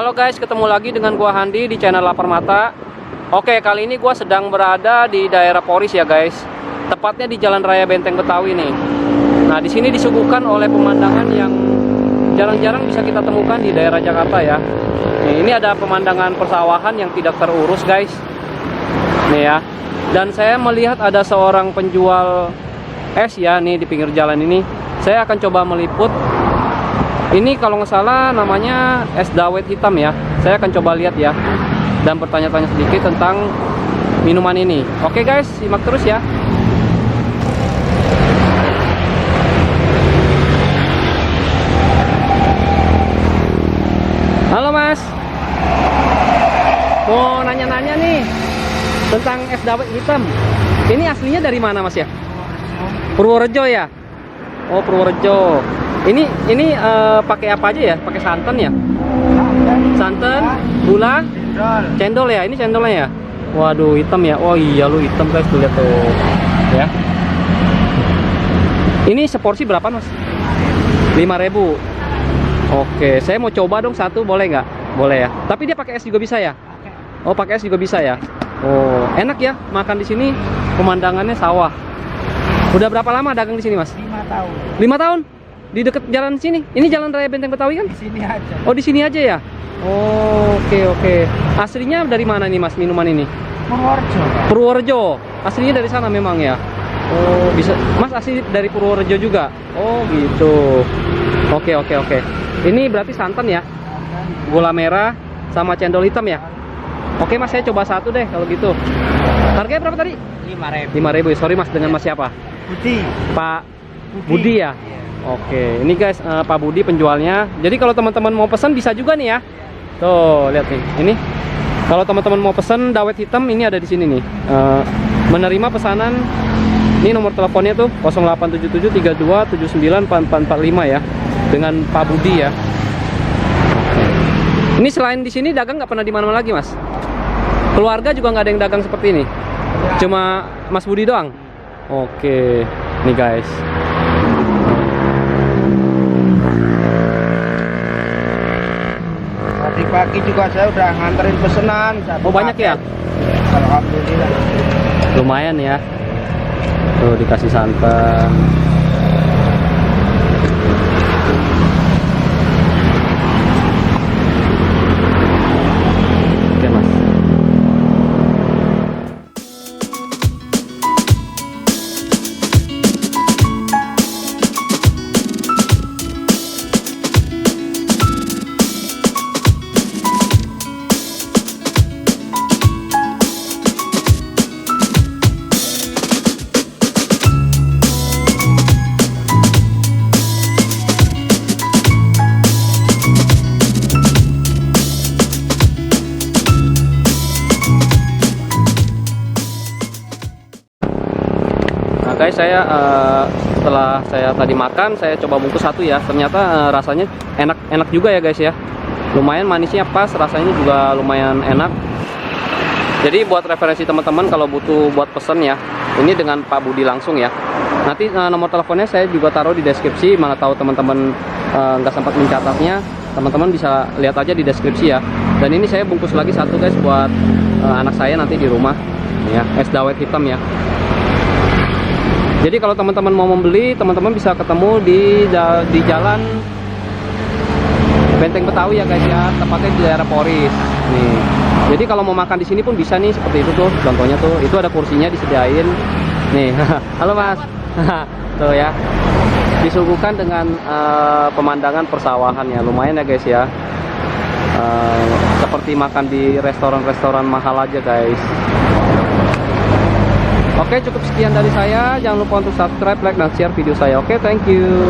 Halo guys, ketemu lagi dengan gua Handi di channel Lapar Mata. Oke, kali ini gua sedang berada di daerah Poris ya guys. Tepatnya di Jalan Raya Benteng Betawi nih. Nah, di sini disuguhkan oleh pemandangan yang jarang-jarang bisa kita temukan di daerah Jakarta ya. Nih, ini ada pemandangan persawahan yang tidak terurus guys. Nih ya. Dan saya melihat ada seorang penjual es ya nih di pinggir jalan ini. Saya akan coba meliput. Ini kalau nggak salah namanya es dawet hitam ya. Saya akan coba lihat ya dan bertanya-tanya sedikit tentang minuman ini. Oke guys, simak terus ya. Halo mas, mau nanya-nanya nih tentang es dawet hitam. Ini aslinya dari mana mas ya? Purworejo ya? Oh Purworejo. Ini pakai apa aja ya? Pakai santan ya? Santan, gula, cendol ya. Ini cendolnya ya. Waduh, hitam ya. Oh iya, lu hitam guys, tuh lihat tuh. Ya. Ini seporsi berapa mas? 5.000. Oke, saya mau coba dong satu, boleh nggak? Boleh ya. Tapi dia pakai es juga bisa ya? Oh, pakai es juga bisa ya. Oh, enak ya makan di sini. Pemandangannya sawah. Udah berapa lama dagang di sini mas? 5 tahun. 5 tahun? Di dekat jalan sini. Ini Jalan Raya Benteng Betawi kan? Di sini aja. Oh, di sini aja ya? Oh, oke. Aslinya dari mana nih Mas minuman ini? Purworejo. Purworejo. Aslinya dari sana memang ya? Oh, bisa. Mas asli dari Purworejo juga? Oh, gitu. Oke. Ini berarti santan ya? Gula merah sama cendol hitam ya? Oke Mas, saya coba satu deh kalau gitu. Harganya berapa tadi? 5.000. 5.000. Sorry Mas, dengan Mas siapa? Budi. Pak Budi ya? Iya. Oke, ini guys Pak Budi penjualnya. Jadi kalau teman-teman mau pesan bisa juga nih ya. Tuh, lihat nih. Ini kalau teman-teman mau pesan dawet hitam ini ada di sini nih. Menerima pesanan. Ini nomor teleponnya tuh 087732794445 ya. Dengan Pak Budi ya. Ini selain di sini dagang nggak pernah di mana-mana lagi, Mas? Keluarga juga nggak ada yang dagang seperti ini. Cuma Mas Budi doang. Oke. Nih guys. Tadi pagi juga saya udah nganterin pesanan. Oh banyak ya? Alhamdulillah. Lumayan ya. Tuh dikasih santan. Oke mas. Guys, saya setelah saya tadi makan, saya coba bungkus satu ya. Ternyata rasanya enak juga ya guys ya. Lumayan manisnya pas, rasanya juga lumayan enak. Jadi buat referensi teman-teman kalau butuh buat pesen ya, ini dengan Pak Budi langsung ya. Nanti nomor teleponnya saya juga taruh di deskripsi. Mana tahu teman-teman nggak sempat mencatatnya, teman-teman bisa lihat aja di deskripsi ya. Dan ini saya bungkus lagi satu guys buat anak saya nanti di rumah ya, es dawet hitam ya. Jadi kalau teman-teman mau membeli, teman-teman bisa ketemu di Jalan Benteng Betawi ya guys ya, tepatnya di daerah Poris. Nih. Jadi kalau mau makan di sini pun bisa nih, seperti itu tuh. Contohnya tuh, itu ada kursinya disediain. Nih, halo Mas. Tuh ya. Disuguhkan dengan pemandangan persawahan ya, lumayan ya guys ya. Seperti makan di restoran-restoran mahal aja guys. Oke, cukup sekian dari saya. Jangan lupa untuk subscribe, like, dan share video saya. Oke, thank you.